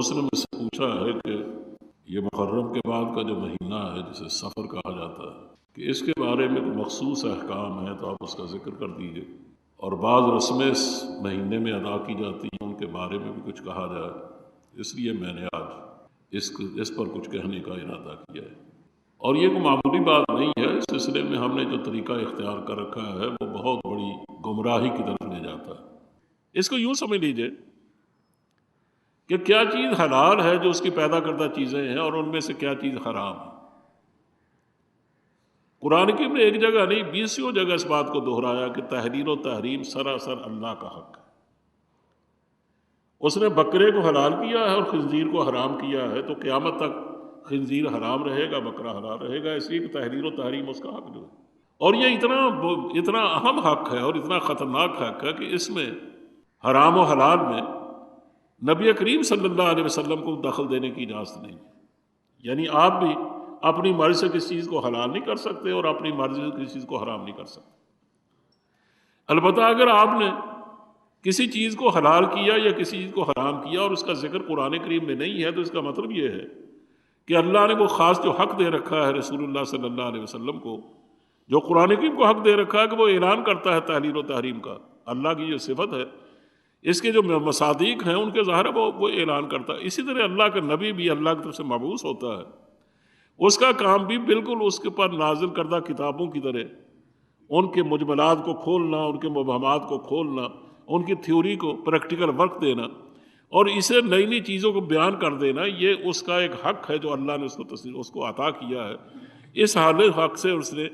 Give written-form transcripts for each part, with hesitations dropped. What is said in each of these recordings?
مسلم سے پوچھا ہے کہ یہ محرم کے بعد کا جو مہینہ ہے جسے سفر کہا جاتا ہے کہ اس کے بارے میں مخصوص احکام ہیں تو آپ اس کا ذکر کر دیجئے، اور بعض رسمیں اس مہینے میں ادا کی جاتی ہیں ان کے بارے میں بھی کچھ کہا جائے، اس لیے میں نے آج اس پر کچھ کہنے کا ارادہ کیا ہے۔ اور یہ کوئی معمولی بات نہیں ہے، اس سلسلے میں ہم نے جو طریقہ اختیار کر رکھا ہے وہ بہت بڑی گمراہی کی طرف لے جاتا ہے۔ اس کو یوں سمجھ لیجئے کہ کیا چیز حلال ہے جو اس کی پیدا کردہ چیزیں ہیں، اور ان میں سے کیا چیز حرام ہے۔ قرآن کریم نے ایک جگہ نہیں 20 جگہ اس بات کو دہرایا کہ تحلیل و تحریم سراسر اللہ کا حق ہے۔ اس نے بکرے کو حلال کیا ہے اور خنزیر کو حرام کیا ہے، تو قیامت تک خنزیر حرام رہے گا، بکرا حلال رہے گا، اس لیے کہ تحلیل و تحریم اس کا حق جو ہے۔ اور یہ اتنا اہم حق ہے اور اتنا خطرناک حق ہے کہ اس میں حرام و حلال میں نبی کریم صلی اللہ علیہ وسلم کو دخل دینے کی اجازت نہیں ہے۔ یعنی آپ بھی اپنی مرضی سے کسی چیز کو حلال نہیں کر سکتے اور اپنی مرضی سے کسی چیز کو حرام نہیں کر سکتے۔ البتہ اگر آپ نے کسی چیز کو حلال کیا یا کسی چیز کو حرام کیا اور اس کا ذکر قرآن کریم میں نہیں ہے تو اس کا مطلب یہ ہے کہ اللہ نے وہ خاص جو حق دے رکھا ہے رسول اللہ صلی اللہ علیہ وسلم کو، جو قرآن کریم کو حق دے رکھا ہے کہ وہ اعلان کرتا ہے تحلیل و تحریم کا، اللہ کی جو صفت ہے، اس کے جو مصادیق ہیں ان کے ظاہر وہ اعلان کرتا ہے۔ اسی طرح اللہ کا نبی بھی اللہ کی طرف سے مبعوث ہوتا ہے، اس کا کام بھی بالکل اس کے پر نازل کردہ کتابوں کی طرح ان کے مجملات کو کھولنا، ان کے مبہمات کو کھولنا، ان کی تھیوری کو پریکٹیکل ورک دینا اور اسے نئی نئی چیزوں کو بیان کر دینا، یہ اس کا ایک حق ہے جو اللہ نے اس کو عطا کیا ہے۔ اس حال حق سے اس نے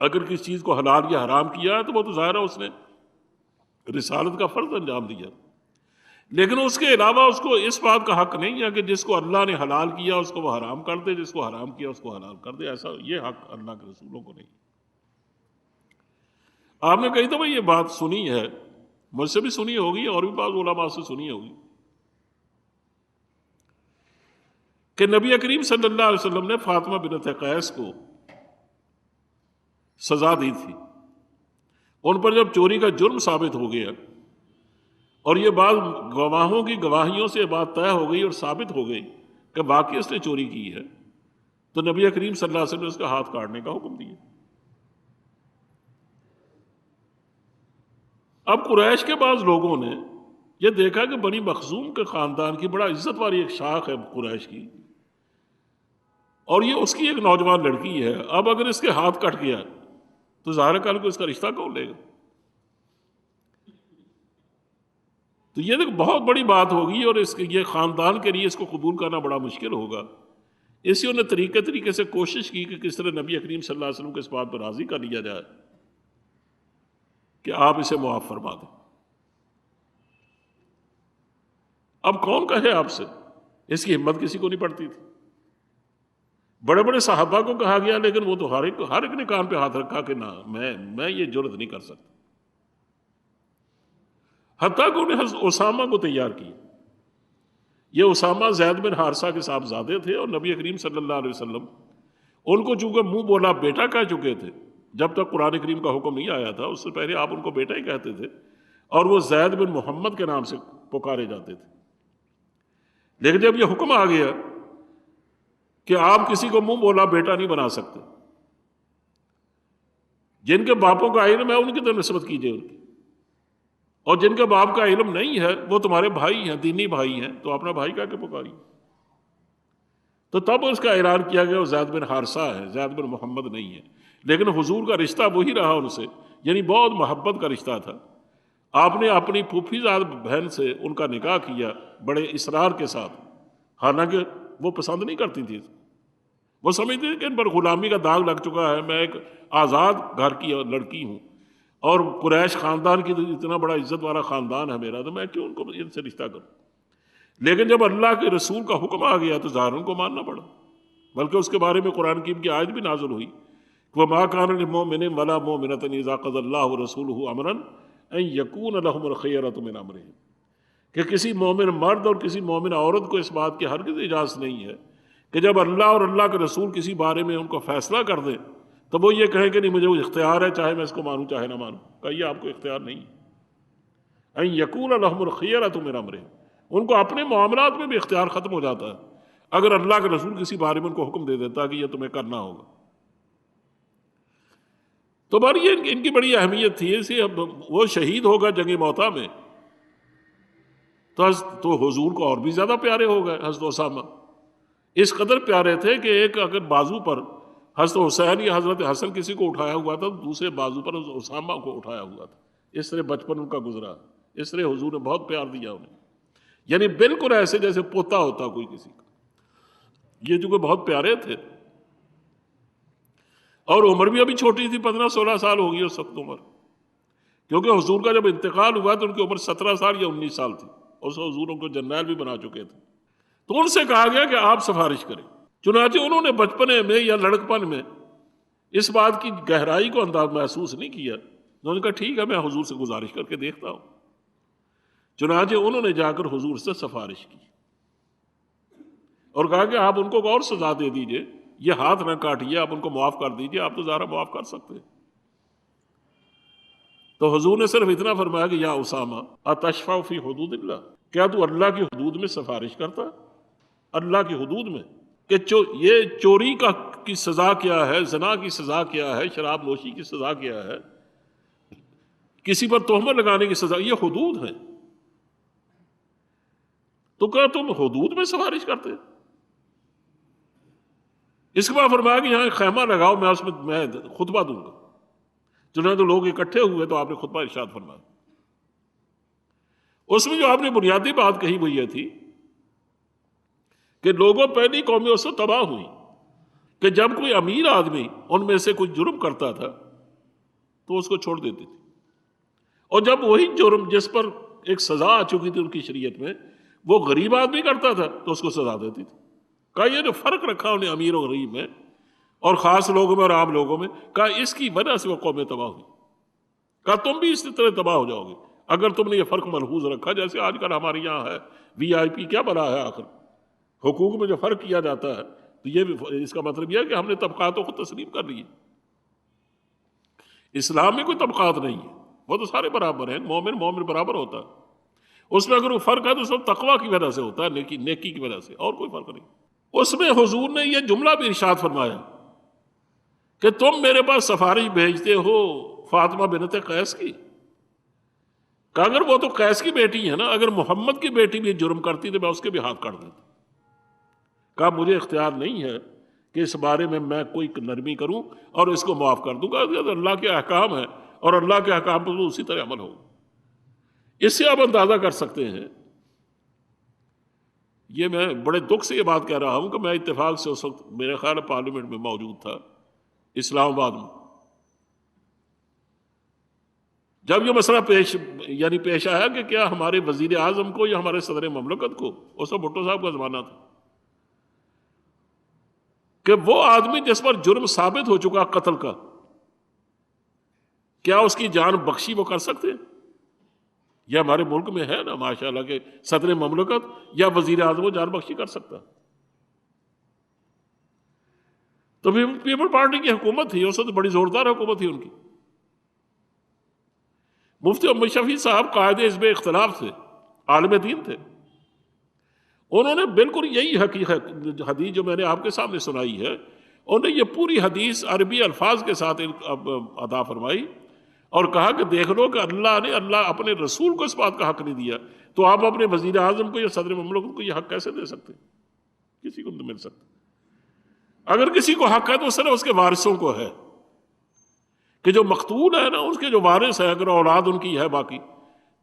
اگر کسی چیز کو حلال یا حرام کیا ہے تو وہ تو ظاہر ہے اس نے رسالت کا فرض انجام دیا، لیکن اس کے علاوہ اس کو اس بات کا حق نہیں ہے کہ جس کو اللہ نے حلال کیا اس کو وہ حرام کر دے، جس کو حرام کیا اس کو حلال کر دے۔ ایسا یہ حق اللہ کے رسولوں کو نہیں۔ آپ نے کئی دفعہ یہ بات سنی ہے، مجھ سے بھی سنی ہوگی اور بھی بعض علماء سے سنی ہوگی، کہ نبی کریم صلی اللہ علیہ وسلم نے فاطمہ بنت قیس کو سزا دی تھی۔ ان پر جب چوری کا جرم ثابت ہو گیا اور یہ بات گواہوں کی گواہیوں سے بات طے ہو گئی اور ثابت ہو گئی کہ واقعی اس نے چوری کی ہے، تو نبی کریم صلی اللہ علیہ وسلم نے اس کا ہاتھ کاٹنے کا حکم دیا۔ اب قریش کے بعض لوگوں نے یہ دیکھا کہ بنی مخزوم کے خاندان کی بڑا عزت والی ایک شاخ ہے قریش کی، اور یہ اس کی ایک نوجوان لڑکی ہے، اب اگر اس کے ہاتھ کٹ گیا تو ظاہر کل کو اس کا رشتہ کون لے گا؟ تو یہ بہت بڑی بات ہوگی اور یہ خاندان کے لیے اس کو قبول کرنا بڑا مشکل ہوگا۔ اسی نے طریقے سے کوشش کی کہ کس طرح نبی کریم صلی اللہ علیہ وسلم کو اس بات پر راضی کر لیا جائے کہ آپ اسے معاف فرما دیں۔ اب کون کہے آپ سے، اس کی ہمت کسی کو نہیں پڑتی تھی۔ بڑے بڑے صحابہ کو کہا گیا لیکن وہ تو ہر ایک نے کان پہ ہاتھ رکھا کہ نہ، میں یہ جرأت نہیں کر سکتا۔ حتیٰ کہ انہیں حضرت اسامہ کو تیار کیا۔ یہ اسامہ زید بن حارثہ کے صاحبزادے تھے اور نبی کریم صلی اللہ علیہ وسلم ان کو چونکہ منہ بولا بیٹا کہہ چکے تھے، جب تک قرآن کریم کا حکم نہیں آیا تھا اس سے پہلے آپ ان کو بیٹا ہی کہتے تھے، اور وہ زید بن محمد کے نام سے پکارے جاتے تھے۔ لیکن جب یہ حکم آ گیا کہ آپ کسی کو منہ بولا بیٹا نہیں بنا سکتے، جن کے باپوں کا علم ہے ان کی طرف نسبت کیجئے ان کی، اور جن کے باپ کا علم نہیں ہے وہ تمہارے بھائی ہیں، دینی بھائی ہیں، تو اپنا بھائی کہہ کے پکاری۔ تو تب اس کا اعلان کیا گیا وہ زید بن حارثہ ہے، زید بن محمد نہیں ہے، لیکن حضور کا رشتہ وہی رہا ان سے، یعنی بہت محبت کا رشتہ تھا۔ آپ نے اپنی پھوپھی زاد بہن سے ان کا نکاح کیا بڑے اصرار کے ساتھ، حالانکہ وہ پسند نہیں کرتی تھی، وہ سمجھتے تھے کہ ان پر غلامی کا داغ لگ چکا ہے، میں ایک آزاد گھر کی لڑکی ہوں اور قریش خاندان کی اتنا بڑا عزت والا خاندان ہے میرا، تو میں کیوں ان کو ان سے رشتہ کروں؟ لیکن جب اللہ کے رسول کا حکم آ گیا تو ظاہر ان کو ماننا پڑا، بلکہ اس کے بارے میں قرآن کی آیت بھی نازل ہوئی وَمَا كَانَ لِمُؤْمِنٍ وَلَا مُؤْمِنَةٍ إِذَا قَضَى اللَّهُ وَرَسُولُهُ أَمْرًا أَن يَكُونَ لَهُمُ الْخِيَرَةُ مِنْ أَمْرِهِمْ، کہ کسی مومن مرد اور کسی مومن عورت کو اس بات کی ہرگز اجازت نہیں ہے کہ جب اللہ اور اللہ کے رسول کسی بارے میں ان کو فیصلہ کر دیں تو وہ یہ کہیں کہ نہیں مجھے وہ اختیار ہے، چاہے میں اس کو مانوں چاہے نہ مانوں۔ کہیے آپ کو اختیار نہیں ہے۔ أَن يَكُونَ لَهُمُ الْخِيَرَةُ مِنْ أَمْرِهِمْ، ان کو اپنے معاملات میں بھی اختیار ختم ہو جاتا ہے اگر اللہ کے رسول کسی بارے میں ان کو حکم دے دیتا کہ یہ تمہیں کرنا ہوگا. تو بار یہ ان کی بڑی اہمیت تھی. اسی اب وہ شہید ہوگا جنگ موتا میں تو حضور کو اور بھی زیادہ پیارے ہو گئے حضرت اسامہ. اس قدر پیارے تھے کہ ایک اگر بازو پر حضرت حسین یا حضرت حسن کسی کو اٹھایا ہوا تھا تو دوسرے بازو پر حضرت اسامہ کو اٹھایا ہوا تھا. اس طرح بچپن ان کا گزرا, اس طرح حضور نے بہت پیار دیا انہیں, یعنی بالکل ایسے جیسے پوتا ہوتا کوئی کسی کا. یہ جو کہ بہت پیارے تھے. اور عمر بھی ابھی چھوٹی تھی, 15-16 سال ہو گئی اس وقت عمر, کیونکہ حضور کا جب انتقال ہوا تو ان کی عمر 17 سال یا 19 سال تھی. اس وقت حضور ان کو جرنیل بھی بنا چکے تھے. تو ان سے کہا گیا کہ آپ سفارش کریں. چنانچہ انہوں نے بچپنے میں یا لڑکپن میں اس بات کی گہرائی کو انداز محسوس نہیں کیا. انہوں نے کہا ٹھیک ہے, میں حضور سے گزارش کر کے دیکھتا ہوں. چنانچہ انہوں نے جا کر حضور سے سفارش کی اور کہا کہ آپ ان کو اور سزا دے دیجئے, یہ ہاتھ نہ کاٹیے, آپ ان کو معاف کر دیجئے, آپ تو ظاہر معاف کر سکتے ہیں. تو حضور نے صرف اتنا فرمایا کہ یا اسامہ اتشفع فی حدود اللہ, کیا تو اللہ کی حدود میں سفارش کرتا ہے؟ اللہ کی حدود میں کہ یہ چوری کی سزا کیا ہے, زنا کی سزا کیا ہے, شراب نوشی کی سزا کیا ہے, کسی پر تہمت لگانے کی سزا, یہ حدود ہیں. تو کیا تم حدود میں سفارش کرتے؟ اس کے بعد فرمایا کہ یہاں خیمہ لگاؤ, میں اس میں خطبہ دوں گا. چنانچہ لوگ اکٹھے ہوئے تو آپ نے خطبہ ارشاد فرمایا. اس میں جو آپ نے بنیادی بات کہی وہ یہ تھی کہ لوگوں پہلی قومیں اس سے تباہ ہوئی کہ جب کوئی امیر آدمی ان میں سے کچھ جرم کرتا تھا تو اس کو چھوڑ دیتی تھی, اور جب وہی جرم جس پر ایک سزا آ چکی تھی ان کی شریعت میں وہ غریب آدمی کرتا تھا تو اس کو سزا دیتی تھی. کہا یہ جو فرق رکھا انہیں امیر و غریب میں اور خاص لوگوں میں اور عام لوگوں میں, کہا اس کی وجہ سے وہ قومیں تباہ ہوئی. کہا تم بھی اسی طرح تباہ ہو جاؤ گے اگر تم نے یہ فرق ملحوظ رکھا. جیسے آج کل ہمارے یہاں ہے وی آئی پی, کیا بنا ہے آخر حقوق میں جو فرق کیا جاتا ہے, تو یہ بھی اس کا مطلب یہ ہے کہ ہم نے طبقاتوں کو تسلیم کر لی. اسلام میں کوئی طبقات نہیں ہے, وہ تو سارے برابر ہیں, مومن برابر ہوتا ہے. اس میں اگر وہ فرق ہے تو سب تقویٰ کی وجہ سے ہوتا ہے, نیکی کی وجہ سے, اور کوئی فرق نہیں. اس میں حضور نے یہ جملہ بھی ارشاد فرمایا کہ تم میرے پاس سفارش بھیجتے ہو فاطمہ بنت قیس کی, کہ اگر وہ تو قیس کی بیٹی ہے نا, اگر محمد کی بیٹی بھی جرم کرتی تو میں اس کے بھی ہاتھ کاٹ دیتا. کہا مجھے اختیار نہیں ہے کہ اس بارے میں کوئی نرمی کروں اور اس کو معاف کر دوں گا. اللہ کے احکام ہے اور اللہ کے احکام پر اسی طرح عمل ہوگا. اس سے آپ اندازہ کر سکتے ہیں, یہ میں بڑے دکھ سے یہ بات کہہ رہا ہوں کہ میں اتفاق سے اس وقت میرے خیال پارلیمنٹ میں موجود تھا اسلام آباد میں, جب یہ مسئلہ پیش آیا کہ کیا ہمارے وزیر اعظم کو یا ہمارے صدر مملکت کو, اس وقت بھٹو صاحب کا زمانہ تھا, کہ وہ آدمی جس پر جرم ثابت ہو چکا قتل کا, کیا اس کی جان بخشی وہ کر سکتے ہیں؟ یہ ہمارے ملک میں ہے نا ماشاءاللہ کہ صدر مملکت یا وزیر اعظم کو جان بخشی کر سکتا. تو پیپل پارٹی کی حکومت تھی اس وقت, بڑی زوردار حکومت تھی ان کی. مفتی محمد شفیع صاحب قائد حزب اختلاف تھے, عالم دین تھے. انہوں نے بالکل یہی حقیقت حدیث جو میں نے آپ کے سامنے سنائی ہے, انہوں نے یہ پوری حدیث عربی الفاظ کے ساتھ ادا فرمائی اور کہا کہ دیکھ لو کہ اللہ اپنے رسول کو اس بات کا حق نہیں دیا, تو آپ اپنے وزیر اعظم کو یا صدر مملکت کو یہ حق کیسے دے سکتے؟ کسی کو نہیں مل سکتا. اگر کسی کو حق ہے تو صرف اس کے وارثوں کو ہے, کہ جو مقتول ہے نا اس کے جو وارث ہے, اگر اولاد ان کی ہے باقی,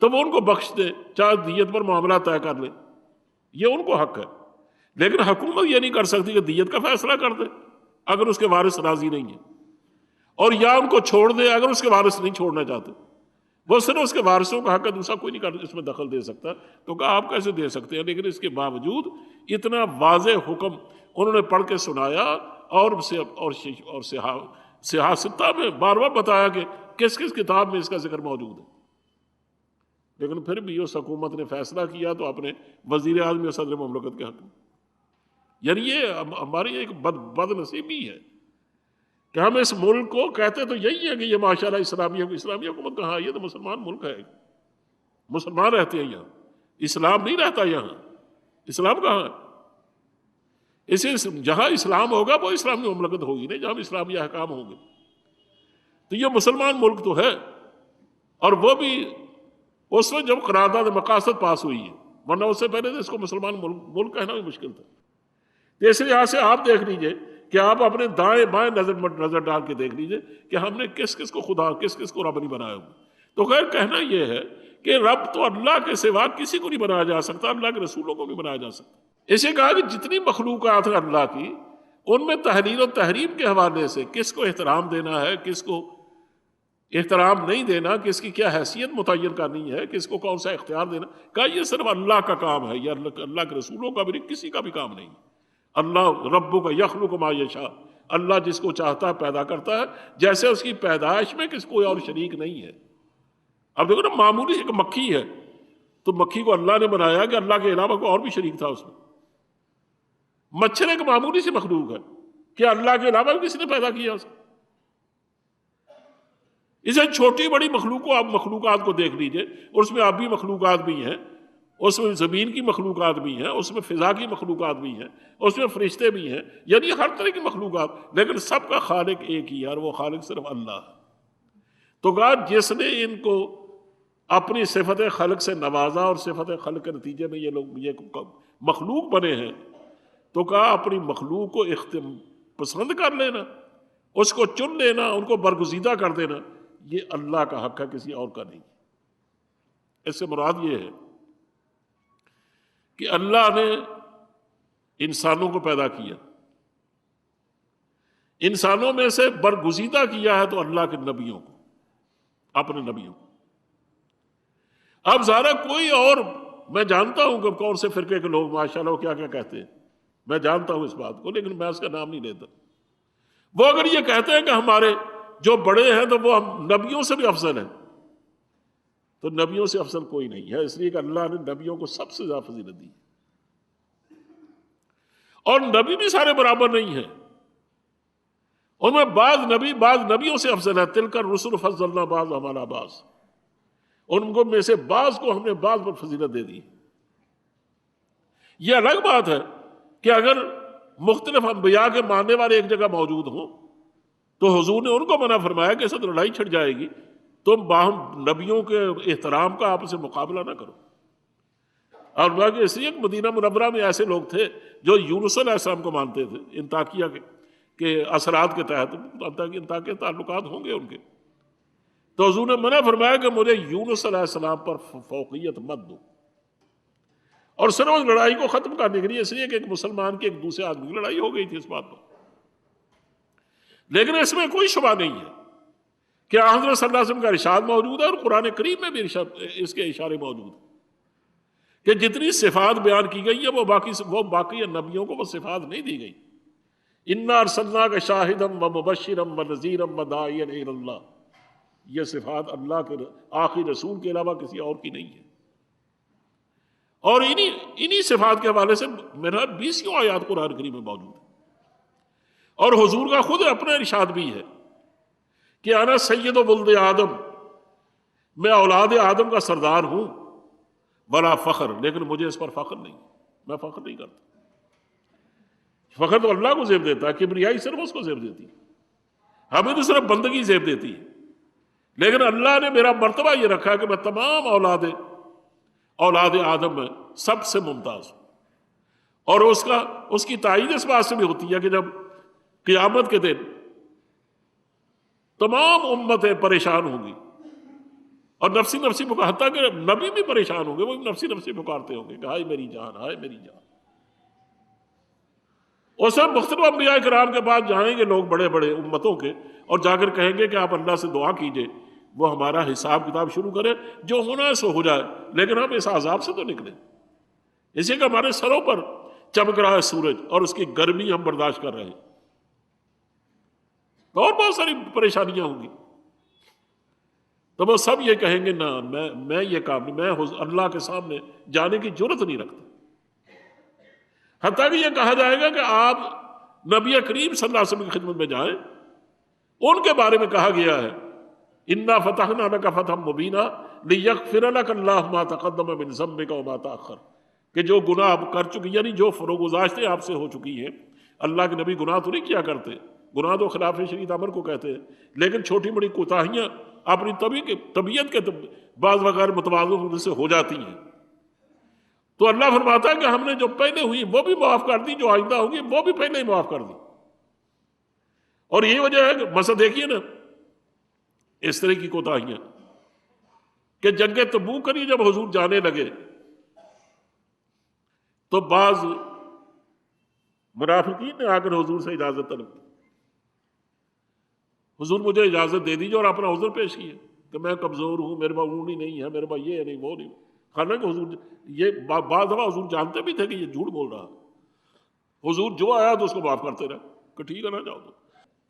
تو وہ ان کو بخش دے, چاہے دیت پر معاملہ طے کر لے, یہ ان کو حق ہے. لیکن حکومت یہ نہیں کر سکتی کہ دیت کا فیصلہ کر دے اگر اس کے وارث راضی نہیں ہیں, اور یا ان کو چھوڑ دے اگر اس کے وارث نہیں چھوڑنا چاہتے. وہ صرف اس کے وارثوں کا حق ہے, دوسرا کوئی نہیں اس میں دخل دے سکتا. تو کہا آپ کیسے دے سکتے ہیں؟ لیکن اس کے باوجود اتنا واضح حکم انہوں نے پڑھ کے سنایا اور سیاہ ستہ میں بار بار بتایا کہ کس کس کتاب میں اس کا ذکر موجود ہے. لیکن پھر بھی اس حکومت نے فیصلہ کیا تو اپنے وزیر اعظم اور صدر مملکت کے حق میں. یعنی یہ ہماری ایک بد نصیبی ہے کہ ہم اس ملک کو کہتے تو یہی ہے کہ یہ ماشاءاللہ اسلامی حکومت کہاں, یہ تو مسلمان ملک ہے, مسلمان رہتے ہیں یہاں, اسلام نہیں رہتا یہاں، اسلام کہاں ہے؟ اسے جہاں اسلام ہوگا وہ اسلامی مملکت ہوگی نہیں، جہاں اسلامی احکام ہوں گے۔ تو یہ مسلمان ملک تو ہے، اور وہ بھی اس میں جب قرارداد مقاصد پاس ہوئی ہے، ورنہ اس سے پہلے تو اس کو مسلمان ملک کہنا بھی مشکل تھا۔ تو اس لحاظ سے آپ دیکھ لیجئے کہ آپ اپنے دائیں بائیں نظر ڈال کے دیکھ لیجئے کہ ہم نے کس کس کو خدا، کس کس کو رب نہیں بنایا ہوا۔ تو خیر کہنا یہ ہے کہ رب تو اللہ کے سوا کسی کو نہیں بنایا جا سکتا، اللہ کے رسولوں کو نہیں بنایا جا سکتا۔ اسے کہا کہ جتنی مخلوقات ہیں اللہ کی، ان میں تحلیل و تحریم کے حوالے سے کس کو احترام دینا ہے، کس کو احترام نہیں دینا، کس کی کیا حیثیت متعین کرنی ہے، کس کو کون سا اختیار دینا، کہا یہ صرف اللہ کا کام ہے، یہ اللہ کے رسولوں کا بھی نہیں، کسی کا بھی کام نہیں۔ اللہ ربک یخلق ما یشاء، اللہ جس کو چاہتا ہے پیدا کرتا ہے، جیسے اس کی پیدائش میں کس کوئی اور شریک نہیں ہے۔ اب دیکھو نا، معمولی ایک مکھی ہے، تو مکھی کو اللہ نے بنایا کہ اللہ کے علاوہ کوئی اور بھی شریک تھا اس میں؟ مچھر ایک معمولی سی مخلوق ہے کہ اللہ کے علاوہ بھی کسی نے پیدا کیا اسے؟ اسے چھوٹی بڑی مخلوقات کو دیکھ لیجئے، اور اس میں آبی مخلوقات بھی ہیں، اس میں زمین کی مخلوقات بھی ہیں، اس میں فضا کی مخلوقات بھی ہیں، اس میں فرشتے بھی ہیں، یعنی ہر طرح کی مخلوقات، لیکن سب کا خالق ایک ہی ہے، اور وہ خالق صرف اللہ ہے۔ تو کہا جس نے ان کو اپنی صفت خلق سے نوازا، اور صفت خلق کے نتیجے میں یہ لوگ یہ مخلوق بنے ہیں، تو کہا اپنی مخلوق کو پسند کر لینا، اس کو چن لینا، ان کو برگزیدہ کر دینا، یہ اللہ کا حق ہے، کسی اور کا نہیں۔ اس سے مراد یہ ہے کہ اللہ نے انسانوں کو پیدا کیا، انسانوں میں سے برگزیدہ کیا ہے تو اللہ کے نبیوں کو، اپنے نبیوں کو۔ اب ظاہر کوئی اور، میں جانتا ہوں کہ کون سے فرقے کے لوگ ماشاءاللہ وہ کیا کیا کہتے ہیں، میں جانتا ہوں اس بات کو، لیکن میں اس کا نام نہیں لیتا۔ وہ اگر یہ کہتے ہیں کہ ہمارے جو بڑے ہیں تو وہ ہم نبیوں سے بھی افضل ہیں، تو نبیوں سے افضل کوئی نہیں ہے، اس لیے کہ اللہ نے نبیوں کو سب سے زیادہ فضیلت دی، اور نبی بھی سارے برابر نہیں ہیں، ان میں بعض نبیوں سے افضل ہے۔ تلک الرسل فضلنا بعضهم علی بعض، ان کو میں سے بعض کو ہم نے بعض پر فضیلت دے دی۔ یہ الگ بات ہے کہ اگر مختلف انبیاء کے ماننے والے ایک جگہ موجود ہوں تو حضور نے ان کو منع فرمایا کہ ایسا تو لڑائی چھڑ جائے گی، تم باہم نبیوں کے احترام کا آپس سے مقابلہ نہ کرو۔ اور کہ اس لیے مدینہ منورہ میں ایسے لوگ تھے جو یونس علیہ السلام کو مانتے تھے، انطاکیہ کے اثرات کے تحت، انطاکیہ تعلقات ہوں گے ان کے، تو حضور نے منع فرمایا کہ مجھے یونس علیہ السلام پر فوقیت مت دو، اور صرف اس لڑائی کو ختم کرنے کے لیے، اس لیے کہ ایک مسلمان کی ایک دوسرے آدمی کی لڑائی ہو گئی تھی اس بات پر۔ لیکن اس میں کوئی شبہ نہیں ہے کہ حضرت صلی اللہ علیہ وسلم کا ارشاد موجود ہے، اور قرآن کریم میں بھی اس کے اشارے موجود ہیں کہ جتنی صفات بیان کی گئی ہے وہ باقی نبیوں کو وہ صفات نہیں دی گئی۔ انا ارسلناک شاہدا ومبشرا ونذیرا وداعیا الی اللہ، یہ صفات اللہ کے آخری رسول کے علاوہ کسی اور کی نہیں ہے۔ اور انہی صفات کے حوالے سے میرا 20 آیات قرآن کریم میں موجود ہے، اور حضور کا خود اپنا ارشاد بھی ہے کہ انا سید ولد آدم، میں اولاد آدم کا سردار ہوں، بلا فخر، لیکن مجھے اس پر فخر نہیں، میں فخر نہیں کرتا۔ فخر تو اللہ کو زیب دیتا ہے، کبریائی صرف اس کو زیب دیتی ہے، ہمیں تو صرف بندگی زیب دیتی ہے، لیکن اللہ نے میرا مرتبہ یہ رکھا ہے کہ میں تمام اولاد آدم میں سب سے ممتاز ہوں، اور اس کی تائید اس بات سے بھی ہوتی ہے کہ جب قیامت کے دن تمام امتیں پریشان ہوں گی اور نفسی نفسی پکار، حتیٰ کہ نبی بھی پریشان ہوں گے، وہ نفسی نفسی پکارتے ہوں گے کہ ہائے میری جان، ہائے میری جان۔ اور سب مختلف انبیاء کرام کے پاس جائیں گے لوگ بڑے بڑے امتوں کے، اور جا کر کہیں گے کہ آپ اللہ سے دعا کیجئے وہ ہمارا حساب کتاب شروع کرے، جو ہونا ہے سو ہو جائے، لیکن ہم اس عذاب سے تو نکلیں۔ اسی کہ ہمارے سروں پر چمک رہا ہے سورج، اور اس کی گرمی ہم برداشت کر رہے ہیں، اور بہت ساری پریشانیاں ہوں گی، تو وہ سب یہ کہیں گے نہ، میں یہ کام نہیں، میں اللہ کے سامنے جانے کی جرت نہیں رکھتا۔ حتیٰ کہ یہ کہا جائے گا کہ آپ نبی کریم صلی اللہ علیہ وسلم کی خدمت میں جائیں، ان کے بارے میں کہا گیا ہے انا فتحنا لک فتحا مبینا، لیغفر لک اللہ ما تقدم من ذنبک وما تأخر، کہ جو گناہ آپ کر چکی، یعنی جو فروگزاشتیں آپ سے ہو چکی ہیں. اللہ کے نبی گناہ تو نہیں کیا کرتے، گناہ تو خلاف شریعت امر کو کہتے ہیں، لیکن چھوٹی بڑی کوتاہیاں اپنی طبیعت کے بعض وغیر متوازن ہونے سے ہو جاتی ہیں. تو اللہ فرماتا ہے کہ ہم نے جو پہلے ہوئی وہ بھی معاف کر دی، جو آئندہ ہوگی وہ بھی پہلے ہی معاف کر دی. اور یہی وجہ ہے کہ مثلا دیکھیے نا اس طرح کی کوتاہیاں کہ جنگ تبوک کے لیے جب حضور جانے لگے تو بعض منافقین نے آ کر حضور سے اجازت طلب کی، حضور مجھے اجازت دے دیجیے، اور اپنا عذر پیش کیے کہ میں کمزور ہوں، میرے پاس اونٹ نہیں ہے، میرے پاس یہ نہیں وہ نہیں. حالانکہ حضور یہ بعض دفعہ حضور جانتے بھی تھے کہ یہ جھوٹ بول رہا، حضور جو آیا تو اس کو معاف کرتے رہے کہ ٹھیک ہے نہ جاؤ تو.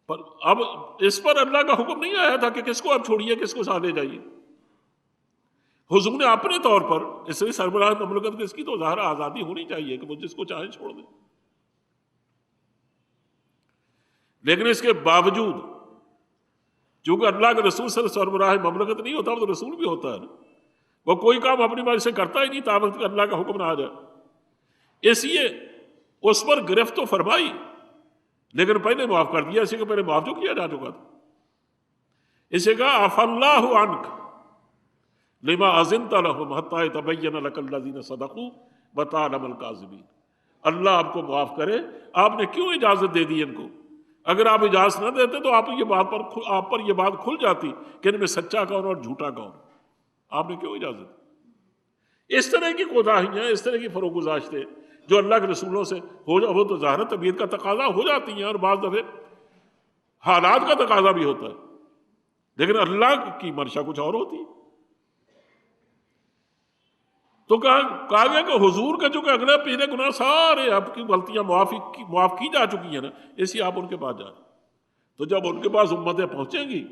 پر اب اس پر اللہ کا حکم نہیں آیا تھا کہ کس کو اب چھوڑیے کس کو ساتھ لے جائیے. حضور نے اپنے طور پر، اس لیے سربراہ مملکت کی اس کی تو ظاہر آزادی ہونی چاہیے کہ وہ جس کو چاہیں چھوڑ دیں، لیکن اس کے باوجود چونکہ اللہ کے رسول صلی اللہ علیہ وسلم سربراہ مملکت نہیں ہوتا، وہ تو رسول بھی ہوتا ہے نا، وہ کوئی کام اپنی مرضی سے کرتا ہی نہیں تابت کہ اللہ کا حکم نہ آ جائے. اس لیے اس پر گرفت تو فرمائی لیکن پہلے معاف کر دیا، اسی کو پہلے معاف جو کیا جا چکا تھا. اسے کہا عفا اللہ عنک لما اذنت لهم حتی یتبین لک الذین صدقوا وتعلم الکاذبین. اللہ آپ کو معاف کرے، آپ نے کیوں اجازت دے دی ان کو؟ اگر آپ اجازت نہ دیتے تو آپ پر یہ بات کھل جاتی کہ ان میں سچا کون اور جھوٹا کون. آپ نے کیوں اجازت دی؟ اس طرح کی کوتاہیاں، اس طرح کی فروگزاشتیں جو اللہ کے رسولوں سے وہ تو ظاہر طبیعت کا تقاضا ہو جاتی ہیں، اور بعض دفعے حالات کا تقاضا بھی ہوتا ہے، لیکن اللہ کی منشا کچھ اور ہوتی ہے. تو کہا گیا کہ حضور کا جو کہ اگلے پیچھلے گناہ سارے آپ کی غلطیاں معاف کی جا چکی ہیں نا، اسی آپ ان کے پاس جائیں. تو جب ان کے پاس امتیں پہنچیں گی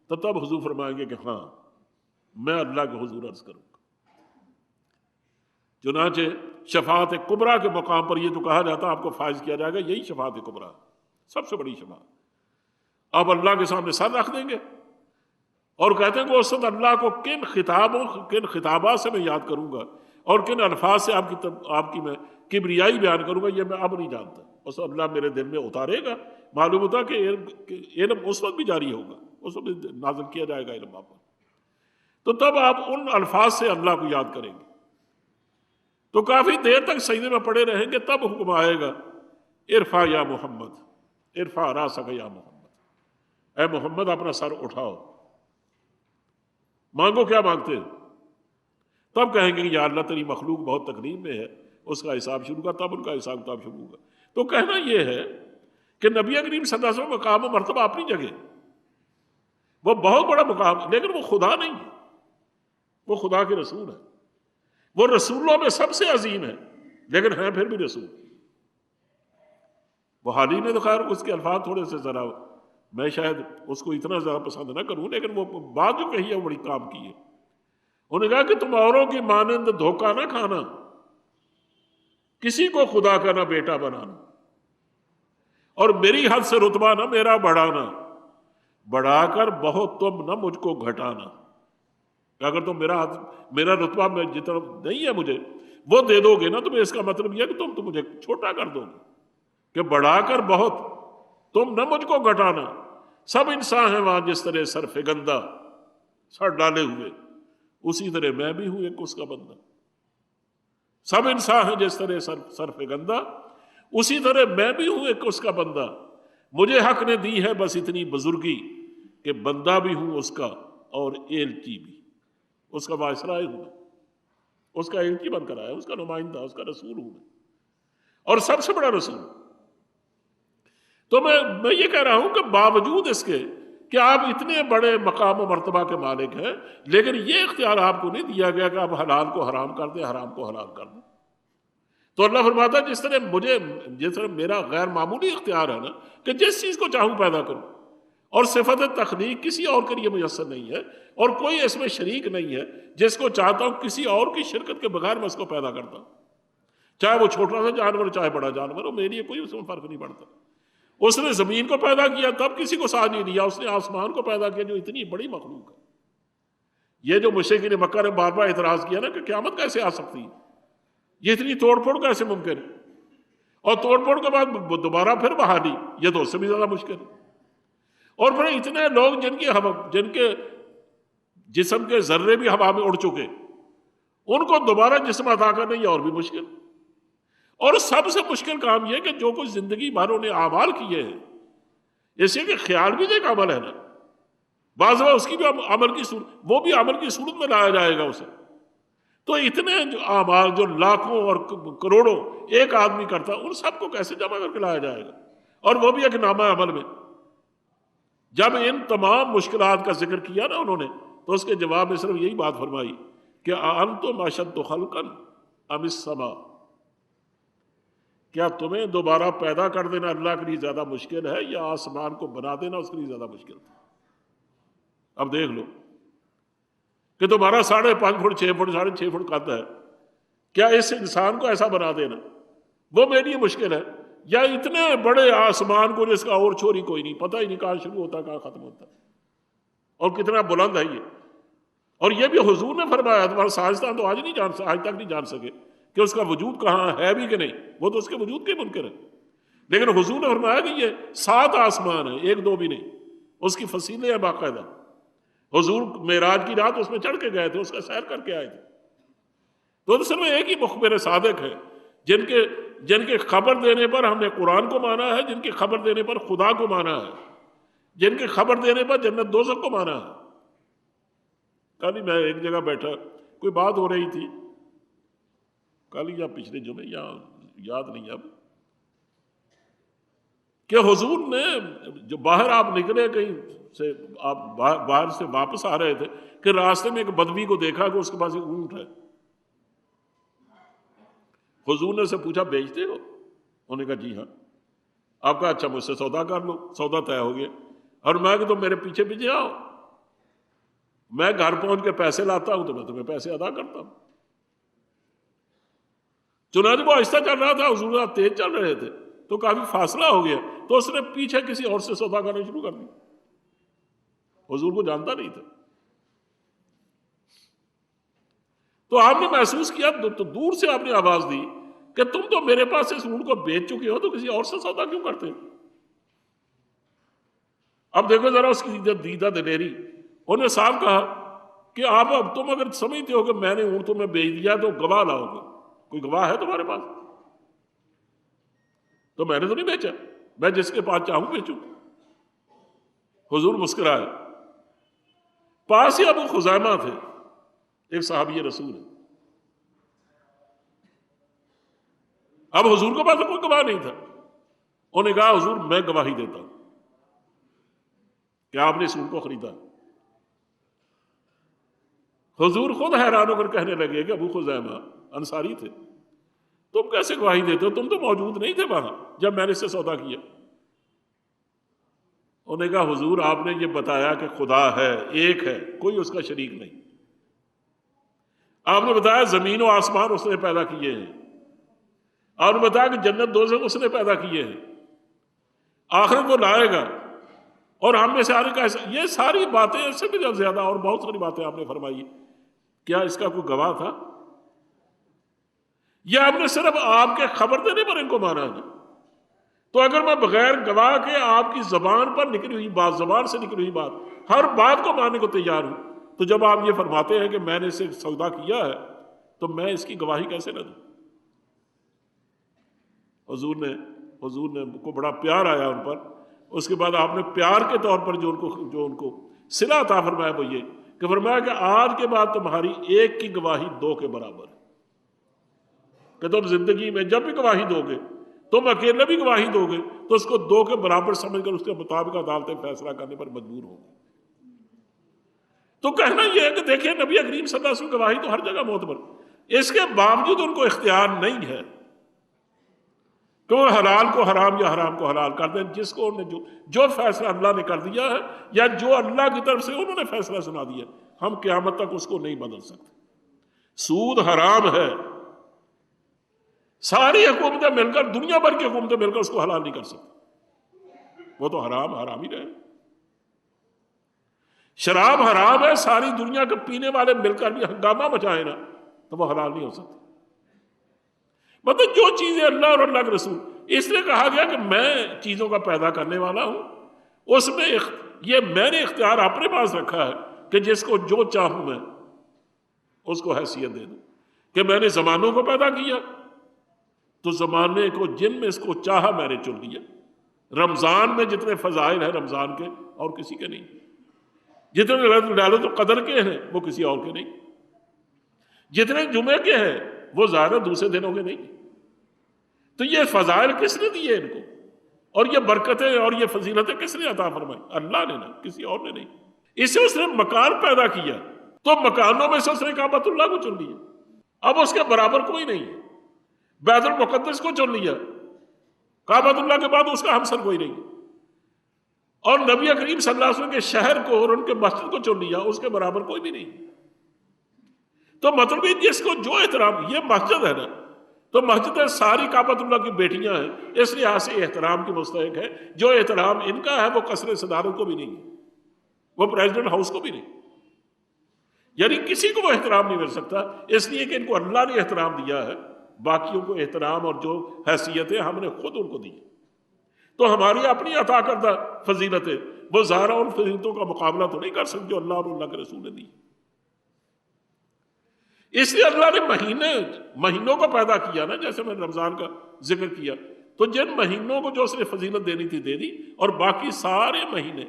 تو تب حضور فرمائیں گے کہ ہاں میں اللہ کے حضور عرض کروں گا. چنانچہ شفاعت کبریٰ کے مقام پر یہ جو کہا جاتا ہے آپ کو فائز کیا جائے گا، یہی شفاعت کبریٰ سب سے بڑی شفاعت. آپ اللہ کے سامنے سر رکھ دیں گے اور کہتے ہیں کہ اس وقت اللہ کو کن خطابات سے میں یاد کروں گا اور کن الفاظ سے آپ کی میں کبریائی بیان کروں گا، یہ میں اب نہیں جانتا. اس وقت اللہ میرے دل میں اتارے گا. معلوم ہوتا کہ علم اس وقت بھی جاری ہوگا، اس وقت بھی نازل کیا جائے گا علم آپ پر. تو تب آپ ان الفاظ سے اللہ کو یاد کریں گے تو کافی دیر تک سجدے میں پڑے رہیں گے. تب حکم آئے گا ارفع یا محمد، ارفع راسک یا محمد، اے محمد اپنا سر اٹھاؤ، مانگو کیا مانگتے ہو. تب کہیں گے کہ یا اللہ تیری مخلوق بہت تکلیف میں ہے، اس کا حساب شروع ہوگا. تب ان کا حساب کتاب شروع ہوگا. تو کہنا یہ ہے کہ نبی کریم صلی اللہ علیہ وسلم مقام و مرتبہ اپنی جگہ وہ بہت بڑا مقام، لیکن وہ خدا نہیں ہے، وہ خدا کے رسول ہے. وہ رسولوں میں سب سے عظیم ہے لیکن ہیں پھر بھی رسول. بخاری نے تو خیر اس کے الفاظ تھوڑے سے ذرا میں شاید اس کو اتنا زیادہ پسند نہ کروں، لیکن وہ بات جو کہی ہے وہ بڑی کام کی ہے. انہوں نے کہا کہ تم اوروں کی مانند دھوکہ نہ کھانا، کسی کو خدا کا نہ بیٹا بنانا، اور میری حد سے رتبہ نہ میرا بڑھانا، بڑھا کر بہت تم نہ مجھ کو گھٹانا. کہ اگر تم میرا رتبہ میں جتنا نہیں ہے مجھے وہ دے دو گے نا، تو اس کا مطلب یہ کہ تم تو مجھے چھوٹا کر دو گے. کہ بڑھا کر بہت تم نہ مجھ کو گھٹانا. سب انسان ہیں وہاں جس طرح سر فگندہ، سر ڈالے ہوئے، اسی طرح میں بھی ہوں ایک اس کا بندہ. سب انسان ہیں جس طرح سر فگندہ، اسی طرح میں بھی ہوں ایک اس کا بندہ. مجھے حق نے دی ہے بس اتنی بزرگی کہ بندہ بھی ہوں اس کا اور ایلچی بھی. اس کا وائسرائے ہوں میں، اس کا ایلچی بن کر آیا، اس کا نمائندہ، اس کا رسول ہوں میں، اور سب سے بڑا رسول. تو میں یہ کہہ رہا ہوں کہ باوجود اس کے کہ آپ اتنے بڑے مقام و مرتبہ کے مالک ہیں، لیکن یہ اختیار آپ کو نہیں دیا گیا کہ آپ حلال کو حرام کر دیں، حرام کو حلال کر دیں. تو اللہ فرماتا ہے جس طرح میرا غیر معمولی اختیار ہے نا کہ جس چیز کو چاہوں پیدا کروں، اور صفت تخلیق کسی اور کے لیے میسر نہیں ہے، اور کوئی اس میں شریک نہیں ہے. جس کو چاہتا ہوں کسی اور کی شرکت کے بغیر میں اس کو پیدا کرتا ہوں، چاہے وہ چھوٹا سا جانور چاہے بڑا جانور ہو، میرے لیے کوئی اس میں فرق نہیں پڑتا. اس نے زمین کو پیدا کیا تب کسی کو ساتھ نہیں دیا، اس نے آسمان کو پیدا کیا جو اتنی بڑی مخلوق ہے. یہ جو مشرکین مکہ نے بار بار اعتراض کیا نا کہ قیامت کیسے آ سکتی ہے، یہ اتنی توڑ پھوڑ کیسے ممکن ہے، اور توڑ پھوڑ کے بعد دوبارہ پھر بحالی، یہ تو اس سے بھی زیادہ مشکل ہے۔ اور پھر اتنے لوگ جن کے جسم کے ذرے بھی ہوا میں اڑ چکے، ان کو دوبارہ جسم عطا کرنا یہ اور بھی مشکل۔ اور سب سے مشکل کام یہ کہ جو کچھ زندگی بھر انہیں اعمال کیے ہیں، اسے کہ خیال بھی ایک عمل ہے نا، بعض بار اس کی بھی عمل کی صورت، وہ بھی عمل کی صورت میں لایا جائے گا اسے۔ تو اتنے جو اعمال جو لاکھوں اور کروڑوں ایک آدمی کرتا، ان سب کو کیسے جمع کر کے لایا جائے گا، اور وہ بھی ایک نامہ عمل میں۔ جب ان تمام مشکلات کا ذکر کیا نا انہوں نے، تو اس کے جواب میں صرف یہی بات فرمائی کہ اَأَنْتُمْ أَشَدُّ خَلْقًا أَمِ السَّمَاءُ، کیا تمہیں دوبارہ پیدا کر دینا اللہ کے لیے زیادہ مشکل ہے یا آسمان کو بنا دینا اس کے لیے زیادہ مشکل ہے؟ اب دیکھ لو کہ تمہارا 5.5 فٹ 6 فٹ 6.5 فٹ قد ہے، کیا اس انسان کو ایسا بنا دینا وہ میرے لیے مشکل ہے، یا اتنے بڑے آسمان کو جس کا اور چھوری کوئی نہیں، پتہ ہی نہیں کہاں شروع ہوتا کہاں ختم ہوتا، اور کتنا بلند ہے یہ۔ اور یہ بھی حضور نے فرمایا، تمہارا سائنسدان تو آج تک نہیں جان سکے کہ اس کا وجود کہاں ہے بھی کہ نہیں، وہ تو اس کے وجود کے منکر ہے، لیکن حضور نے فرمایا کہ یہ 7 آسمان ہیں، 1 2 بھی نہیں، اس کی فصیلیں ہیں باقاعدہ۔ حضور معراج کی رات اس میں چڑھ کے گئے تھے، اس کا سیر کر کے آئے تھے۔ تو صرف ایک ہی مخبر صادق ہے جن کے خبر دینے پر ہم نے قرآن کو مانا ہے، جن کی خبر دینے پر خدا کو مانا ہے، جن کی خبر دینے پر جنت دوزخ کو مانا ہے۔ کل ہی میں ایک جگہ بیٹھا، کوئی بات ہو رہی تھی، کل یا پچھلے جمعے یا یاد نہیں اب، کہ حضور نے جو باہر آپ نکلے کہیں سے، آپ باہر سے واپس آ رہے تھے، کہ راستے میں ایک بدوی کو دیکھا کہ اس کے پاس ایک اونٹ ہے۔ حضور نے اسے پوچھا بیچتے ہو؟ انہوں نے کہا جی ہاں۔ آپ کہا اچھا مجھ سے سودا کر لو، سودا طے ہو گیا۔ اور میں کہ تم میرے پیچھے پیچھے آؤ، میں گھر پہنچ کے پیسے لاتا ہوں تو میں تمہیں پیسے ادا کرتا ہوں۔ چنانچہ وہ آہستہ چل رہا تھا، حضور آپ تیز چل رہے تھے، تو کافی فاصلہ ہو گیا، تو اس نے پیچھے کسی اور سے سودا کرنا شروع کر دیا، حضور کو جانتا نہیں تھا۔ تو آپ نے محسوس کیا، تو دور سے آپ نے آواز دی کہ تم تو میرے پاس اس اونٹ کو بیچ چکے ہو، تو کسی اور سے سودا کیوں کرتے؟ اب دیکھو ذرا اس کی دیدہ دلیری۔ انہوں نے صاحب کہا کہ آپ اب تم اگر سمجھتے ہو کہ میں نے اونٹ تمہیں بیچ دیا تو گواہ لاؤ گے، کوئی گواہ ہے تمہارے پاس؟ تو میں نے تو نہیں بیچا، میں جس کے پاس چاہوں بیچوں۔ حضور مسکرائے۔ پاس ہی ابو خزیمہ تھے، ایک صحابی رسول ہے۔ اب حضور کے پاس کوئی گواہ نہیں تھا، انہوں نے کہا حضور میں گواہی دیتا ہوں کہ آپ نے اس اونٹ کو خریدا۔ حضور خود حیران ہو کر کہنے لگے کہ ابو خزیمہ انصاری تھے، تم کیسے گواہی دیتے ہو؟ تم تو موجود نہیں تھے وہاں جب میں نے اس سے سودا کیا۔ انہوں نے کہا حضور آپ نے یہ بتایا کہ خدا ہے، ایک ہے، کوئی اس کا شریک نہیں۔ آپ نے بتایا زمین و آسمان اس نے پیدا کیے ہیں، آپ نے بتایا کہ جنت دوزخ اس نے پیدا کیے ہیں، آخرت وہ لائے گا، اور ہم میں سے آنے کا ایسا، یہ ساری باتیں اس سے بھی زیادہ اور بہت ساری باتیں آپ نے فرمائی۔ کیا اس کا کوئی گواہ تھا؟ یا آپ نے صرف آپ کے خبر دینے پر ان کو مانا ہے؟ تو اگر میں بغیر گواہ کے آپ کی زبان پر نکلی ہوئی بات، زبان سے نکلی ہوئی بات، ہر بات کو ماننے کو تیار ہوں، تو جب آپ یہ فرماتے ہیں کہ میں نے اسے سودا کیا ہے تو میں اس کی گواہی کیسے نہ دوں؟ حضور نے کو بڑا پیار آیا ان پر۔ اس کے بعد آپ نے پیار کے طور پر جو ان کو صلہ عطا فرمایا وہ یہ کہ فرمایا کہ آج کے بعد تمہاری ایک کی گواہی 2 کے برابر ہے، کہ تم زندگی میں جب بھی گواہی دو گے، تم اکیلے بھی گواہی دو گے تو اس کو 2 کے برابر سمجھ کر اس کے مطابق عدالتیں فیصلہ کرنے پر مجبور ہوگی۔ تو کہنا یہ ہے کہ دیکھیں نبی کریم صلی اللہ علیہ وسلم گواہی تو ہر جگہ معتبر، اس کے باوجود ان کو اختیار نہیں ہے کہ وہ حلال کو حرام یا حرام کو حلال کر دیں۔ جس کو انہوں نے جو فیصلہ اللہ نے کر دیا ہے یا جو اللہ کی طرف سے انہوں نے فیصلہ سنا دیا، ہم قیامت تک اس کو نہیں بدل سکتے۔ سود حرام ہے، ساری حکومتیں مل کر، دنیا بھر کی حکومتیں مل کر اس کو حلال نہیں کر سکتی، وہ تو حرام ہی رہے۔ شراب حرام ہے، ساری دنیا کے پینے والے مل کر بھی ہنگامہ مچائے نا تو وہ حلال نہیں ہو سکتی۔ مطلب جو چیزیں اللہ اور اللہ کے رسول، اس لیے کہا گیا کہ میں چیزوں کا پیدا کرنے والا ہوں، اس میں یہ میں نے اختیار اپنے پاس رکھا ہے کہ جس کو جو چاہوں میں اس کو حیثیت دے دوں، کہ میں نے زمانوں کو پیدا کیا تو زمانے کو جن میں اس کو چاہا میں نے چن لیا۔ رمضان میں جتنے فضائل ہیں رمضان کے اور کسی کے نہیں، جتنے ليلۃ القدر کے ہیں وہ کسی اور کے نہیں، جتنے جمعے کے ہیں وہ زیادہ دوسرے دنوں کے نہیں۔ تو یہ فضائل کس نے دیے ان کو، اور یہ برکتیں اور یہ فضیلتیں کس نے عطا فرمائی؟ اللہ نے، نہ کسی اور نے نہیں۔ اسے اس نے مکان پیدا کیا تو مکانوں میں سے اس نے کعبۃ اللہ کو چن لیا، اب اس کے برابر کوئی نہیں ہے۔ بیت المقدس کو چن لیا، کعبۃ اللہ کے بعد اس کا ہمسر کوئی نہیں، اور نبی کریم صلی اللہ علیہ وسلم کے شہر کو اور ان کے مسجد کو چن لیا، اس کے برابر کوئی بھی نہیں۔ تو مطلب جس کو جو احترام، یہ مسجد ہے نا، تو مسجدیں ساری کعبۃ اللہ کی بیٹیاں ہیں، اس لحاظ سے احترام کی مستحق ہے۔ جو احترام ان کا ہے وہ قصر صدارت کو بھی نہیں ہے، وہ پریزیڈنٹ ہاؤس کو بھی نہیں، یعنی کسی کو وہ احترام نہیں مل سکتا، اس لیے کہ ان کو اللہ نے احترام دیا ہے۔ باقیوں کو احترام اور جو حیثیتیں ہم نے خود ان کو دی، تو ہماری اپنی عطا کردہ فضیلتیں وہ ظاہرہ ان فضیلتوں کا مقابلہ تو نہیں کر سکتے جو اللہ اور اللہ کے رسول نے دی۔ اس لیے اللہ نے مہینوں کو پیدا کیا نا، جیسے میں نے رمضان کا ذکر کیا، تو جن مہینوں کو جو اس نے فضیلت دینی تھی دے دی، اور باقی سارے مہینے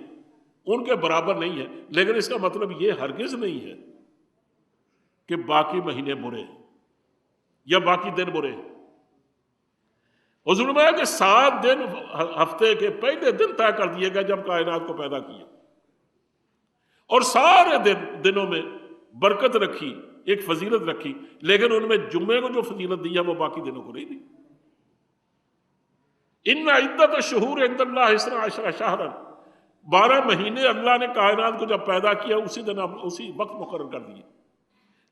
ان کے برابر نہیں ہے۔ لیکن اس کا مطلب یہ ہرگز نہیں ہے کہ باقی مہینے برے ہیں یا باقی دن برے ہیں۔ حضور نے فرمایا کہ 7 دن ہفتے کے پہلے دن طے کر دیے گئے جب کائنات کو پیدا کیا، اور سارے دنوں میں برکت رکھی، ایک فضیلت رکھی، لیکن ان میں جمعے کو جو فضیلت دی ہے وہ باقی دنوں کو نہیں دی۔ ان عدت الشہور عند اللہ 12 شہرا، 12 مہینے اللہ نے کائنات کو جب پیدا کیا اسی دن اسی وقت مقرر کر دیے،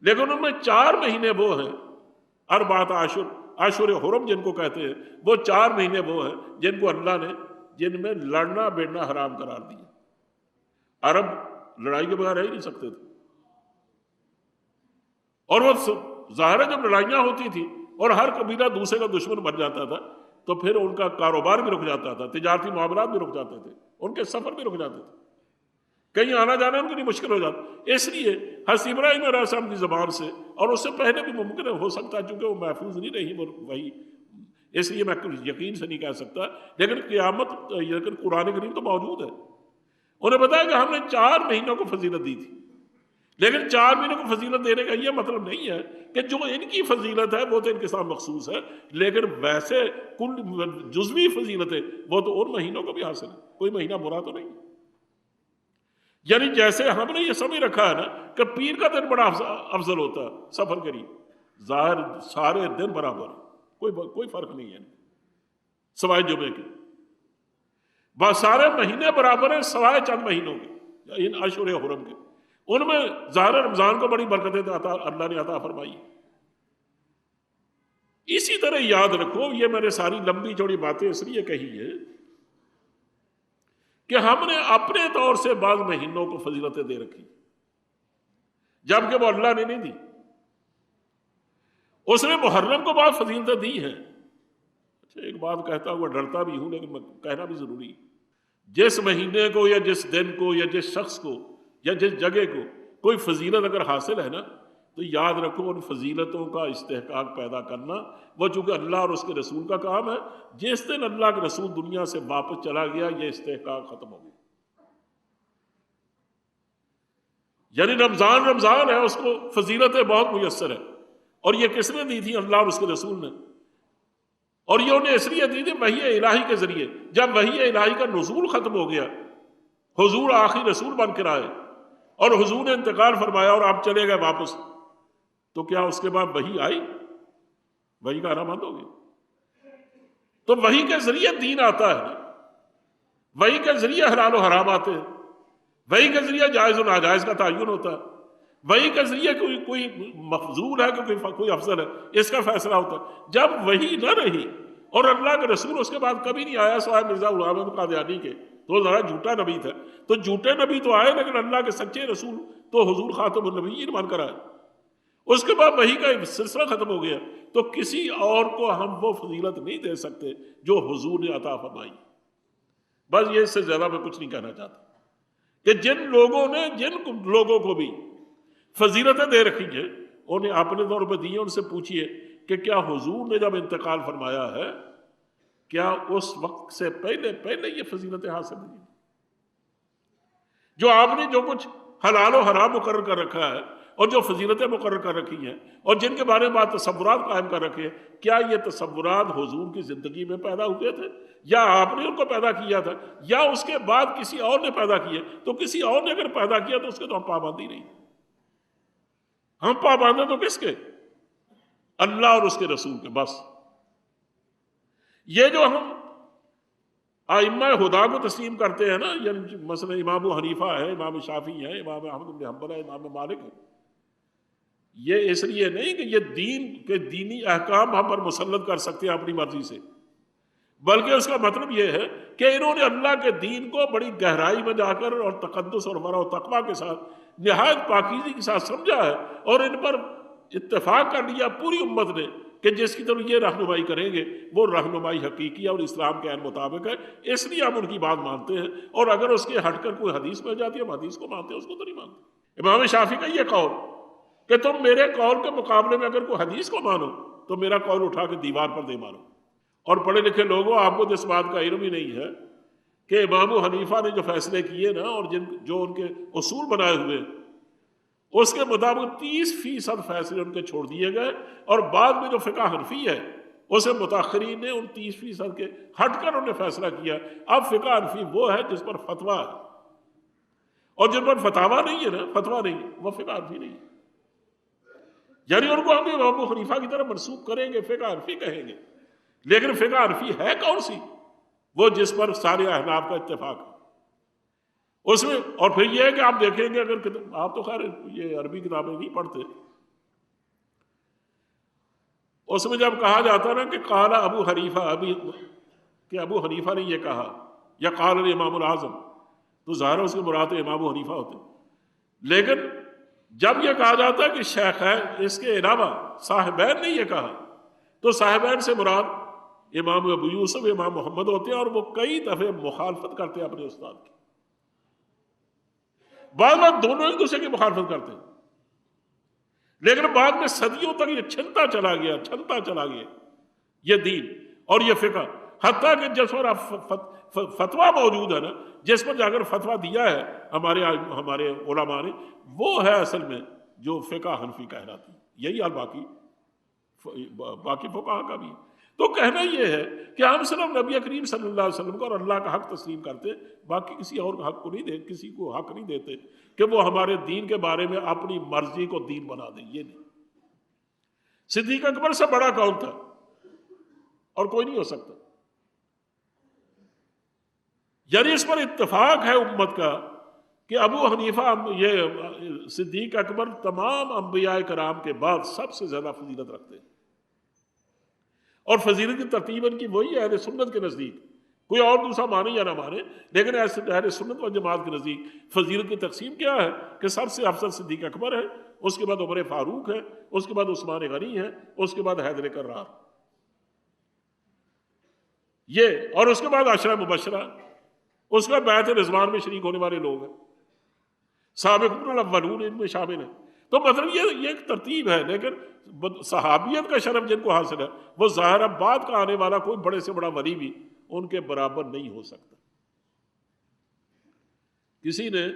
لیکن ان میں 4 مہینے وہ ہیں، 4 اشہر حرم جن کو کہتے ہیں، وہ 4 مہینے وہ ہیں جن کو اللہ نے، جن میں لڑنا بیٹنا حرام قرار دیا۔ عرب لڑائی کے بغیر رہ ہی نہیں سکتے تھے، اور وہ ظاہر ہے جب لڑائیاں ہوتی تھی اور ہر قبیلہ دوسرے کا دشمن بن جاتا تھا تو پھر ان کا کاروبار بھی رک جاتا تھا، تجارتی معاملات بھی رک جاتے تھے، ان کے سفر بھی رک جاتے تھے، کہیں آنا جانا ان کے لیے مشکل ہو جاتا۔ اس لیے حضرت ابراہیم علیہ السلام کی زبان سے، اور اس سے پہلے بھی ممکن ہو سکتا ہے چونکہ وہ محفوظ نہیں رہی وہی، اس لیے میں یقین سے نہیں کہہ سکتا، لیکن قرآن کریم تو موجود ہے۔ انہیں بتایا کہ ہم نے 4 مہینوں کو فضیلت دی تھی، لیکن 4 مہینوں کو فضیلت دینے کا یہ مطلب نہیں ہے کہ جو ان کی فضیلت ہے وہ تو ان کے ساتھ مخصوص ہے، لیکن ویسے کل جزوی فضیلتیں وہ تو ان مہینوں کو بھی حاصل ہے، کوئی مہینہ برا تو نہیں۔ یعنی جیسے ہم نے یہ سمجھ رکھا ہے نا کہ پیر کا دن بڑا افضل ہوتا ہے سفر کے لیے، ظاہر سارے دن برابر ہیں، کوئی فرق نہیں ہے سوائے جمعے کے، بس سارے مہینے برابر ہیں سوائے چند مہینوں کے، ان اشہر حرم کے، ان میں ظاہر رمضان کو بڑی برکتیں اللہ نے عطا فرمائی۔ اسی طرح یاد رکھو، یہ میں نے ساری لمبی چوڑی باتیں اس لیے کہی ہے کہ ہم نے اپنے طور سے بعض مہینوں کو فضیلتیں دے رکھی جبکہ وہ اللہ نے نہیں دی۔ اس نے محرم کو بعض فضیلتیں دی ہیں۔ اچھا، ایک بات کہتا ہوا ڈرتا بھی ہوں لیکن کہنا بھی ضروری ہے، جس مہینے کو یا جس دن کو یا جس شخص کو یا جس جگہ کو کوئی فضیلت اگر حاصل ہے نا تو یاد رکھو ان فضیلتوں کا استحقاق پیدا کرنا وہ چونکہ اللہ اور اس کے رسول کا کام ہے، جس دن اللہ کے رسول دنیا سے واپس چلا گیا یہ استحقاق ختم ہو گیا۔ یعنی رمضان ہے، اس کو فضیلتیں بہت میسر ہے، اور یہ کس نے دی تھی؟ اللہ اور اس کے رسول نے، اور یہ انہیں اس لیے دی تھی وحی الہی کے ذریعے۔ جب وحی الہی کا نزول ختم ہو گیا، حضور آخری رسول بن کر آئے اور حضور نے انتقال فرمایا اور آپ چلے گئے واپس، تو کیا اس کے بعد وحی آئی؟ وحی کا آنا بند ہو گیا۔ تو وحی کے ذریعے دین آتا ہے، وحی کے ذریعے حلال و حرام آتے ہیں، وحی کے ذریعے جائز و ناجائز کا تعین ہوتا ہے، وحی کے ذریعے کوئی مفضول ہے کہ کوئی افضل ہے اس کا فیصلہ ہوتا ہے۔ جب وحی نہ رہی اور اللہ کے رسول اس کے بعد کبھی نہیں آیا سوائے مرزا غلام احمد قادیانی کے، تو ذرا جھوٹا نبی تھا. تو جھوٹے نبی تو آئے لیکن اللہ کے سچے رسول تو حضور خاتم النبیین مان کر آئے. اس کے بعد وحی کا سلسلہ ختم ہو گیا. تو کسی اور کو ہم وہ فضیلت نہیں دے سکتے جو حضور نے عطا فرمائی. بس یہ اس سے زیادہ میں کچھ نہیں کہنا چاہتا کہ جن لوگوں کو بھی فضیلتیں دے رکھی ہیں انہیں اپنے طور پہ دی ہیں. ان سے پوچھئے کہ کیا حضور نے جب انتقال فرمایا ہے کیا اس وقت سے پہلے یہ فضیلتیں حاصل ہوئی؟ جو آپ نے جو کچھ حلال و حرام مقرر کر رکھا ہے اور جو فضیلتیں مقرر کر رکھی ہیں اور جن کے بارے میں بات تصورات قائم کر رکھے ہیں، کیا یہ تصورات حضور کی زندگی میں پیدا ہوئے تھے یا آپ نے ان کو پیدا کیا تھا یا اس کے بعد کسی اور نے پیدا کیے؟ تو کسی اور نے اگر پیدا کیا تو اس کے تو ہم پابندی نہیں. ہم پابند ہیں تو کس کے؟ اللہ اور اس کے رسول کے. بس یہ جو ہم ائمہ خدا کو تسلیم کرتے ہیں نا، یعنی مثلا امام ابو حنیفہ ہے، امام شافعی ہے، امام احمد بن حنبل ہے، امام مالک ہے، یہ اس لیے نہیں کہ یہ دین کے دینی احکام ہم پر مسلط کر سکتے ہیں اپنی مرضی سے، بلکہ اس کا مطلب یہ ہے کہ انہوں نے اللہ کے دین کو بڑی گہرائی میں جا کر اور تقدس اور ورع و تقویٰ کے ساتھ نہایت پاکیزگی کے ساتھ سمجھا ہے اور ان پر اتفاق کر لیا پوری امت نے کہ جس کی طرف یہ رہنمائی کریں گے وہ رہنمائی حقیقی اور اسلام کے عین مطابق ہے. اس لیے ہم ان کی بات مانتے ہیں، اور اگر اس کے ہٹ کر کوئی حدیث مل جاتی ہے ہم حدیث کو مانتے ہیں، اس کو تو نہیں مانتے. امام شافعی کا یہ قول کہ تم میرے قول کے مقابلے میں اگر کوئی حدیث کو مانو تو میرا قول اٹھا کے دیوار پر دے مارو. اور پڑھے لکھے لوگوں، آپ کو اس بات کا علم ہی نہیں ہے کہ امام حنیفہ نے جو فیصلے کیے نا اور جو ان کے اصول بنائے ہوئے اس کے مطابق 30% فیصلے ان کے چھوڑ دیے گئے، اور بعد میں جو فقہ حنفی ہے اسے متاخرین نے ان 30% کے ہٹ کر انہیں فیصلہ کیا. اب فقہ حنفی وہ ہے جس پر فتویٰ ہے، اور جن پر فتاویٰ نہیں ہے نا، فتویٰ نہیں، وہ فقہ حنفی نہیں ہے. یعنی ان کو ہم امام ابو حنیفہ کی طرف منسوب کریں گے، فقہ حنفی کہیں گے، لیکن فقہ حنفی ہے کون سی؟ وہ جس پر سارے احناف کا اتفاق ہے اس میں. اور پھر یہ ہے کہ آپ دیکھیں گے، اگر آپ تو خیر یہ عربی کتابیں نہیں پڑھتے، اس میں جب کہا جاتا نا کہ قال ابو حنیفہ کہ ابو حنیفہ نے یہ کہا یا قال الامام الاعظم، تو ظاہر ہے اس کے مراد امام ابو حنیفہ ہوتے. لیکن جب یہ کہا جاتا ہے کہ شیخین اس کے علاوہ صاحبین نے یہ کہا، تو صاحبین سے مراد امام ابو یوسف، امام محمد ہوتے ہیں، اور وہ کئی دفعے مخالفت کرتے ہیں اپنے استاد کی. بعض بات دونوں ایک دوسرے کی مخالفت کرتے ہیں، لیکن بعد میں صدیوں تک یہ چھنتا چلا گیا یہ دین اور یہ فقہ، حتیٰ کہ جس پر فتویٰ موجود ہے نا، جس پر جا کر فتویٰ دیا ہے ہمارے علماء نے، وہ ہے اصل میں جو فقہ حنفی کہلاتی ہے. یہی حال باقی فقہا کا بھی ہے. تو کہنا یہ ہے کہ ہم صرف نبی کریم صلی اللہ علیہ وسلم کو اور اللہ کا حق تسلیم کرتے، باقی کسی اور کا حق کو نہیں دیتے، کسی کو حق نہیں دیتے کہ وہ ہمارے دین کے بارے میں اپنی مرضی کو دین بنا دیں. یہ نہیں. صدیق اکبر سے بڑا کون تھا اور کوئی نہیں ہو سکتا. یعنی اس پر اتفاق ہے امت کا کہ ابو حنیفہ یہ صدیق اکبر تمام انبیاء کرام کے بعد سب سے زیادہ فضیلت رکھتے ہیں، اور فضیلت کی ترتیب ان کی وہی ہے اہل سنت کے نزدیک. کوئی اور دوسرا مانے یا نہ مانے، لیکن اہل سنت و جماعت کے نزدیک فضیلت کی تقسیم کیا ہے کہ سب سے افضل صدیق اکبر ہے، اس کے بعد عمر فاروق ہے، اس کے بعد عثمان غنی ہے، اس کے بعد حیدر کرار، یہ، اور اس کے بعد عشرہ مبشرہ، اس کا بیعت رضوان میں شریک ہونے والے لوگ ہیں، سابقون الاولون ان میں شامل ہیں. تو مطلب یہ ایک ترتیب ہے، لیکن صحابیت کا شرف جن کو حاصل ہے وہ ظاہر بعد کا آنے والا کوئی بڑے سے بڑا ولی بھی ان کے برابر نہیں ہو سکتا. کسی نے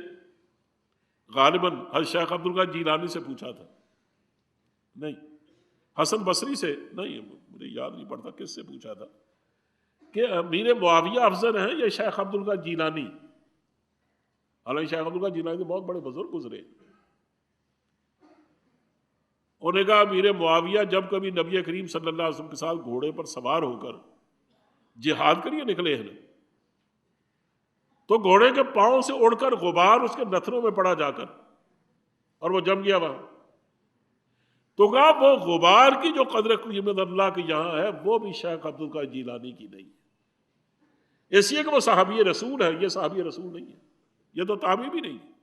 غالباً شیخ عبدالقادر جیلانی سے پوچھا تھا، نہیں حسن بصری سے نہیں، مجھے یاد نہیں پڑتا کس سے پوچھا تھا، کہ امیر معاویہ افضل ہیں یا شیخ عبدالقادر جیلانی. حالانکہ شیخ عبدالقادر جیلانی بہت بڑے بزرگ گزرے. انہوں نے کہا امیر معاویہ جب کبھی نبی کریم صلی اللہ علیہ وسلم کے ساتھ گھوڑے پر سوار ہو کر جہاد کے لیے نکلے ہیں تو گھوڑے کے پاؤں سے اڑ کر غبار اس کے نتھنوں میں پڑا جا کر، اور وہ جم گیا وہاں. تو کہا وہ غبار کی جو قدر قیمت اللہ کے یہاں ہے وہ بھی شیخ عبدالقادر جیلانی کی نہیں ہے. اس لیے کہ وہ صحابی رسول ہے، یہ صحابی رسول نہیں ہے، یہ تو تابعی بھی نہیں ہے۔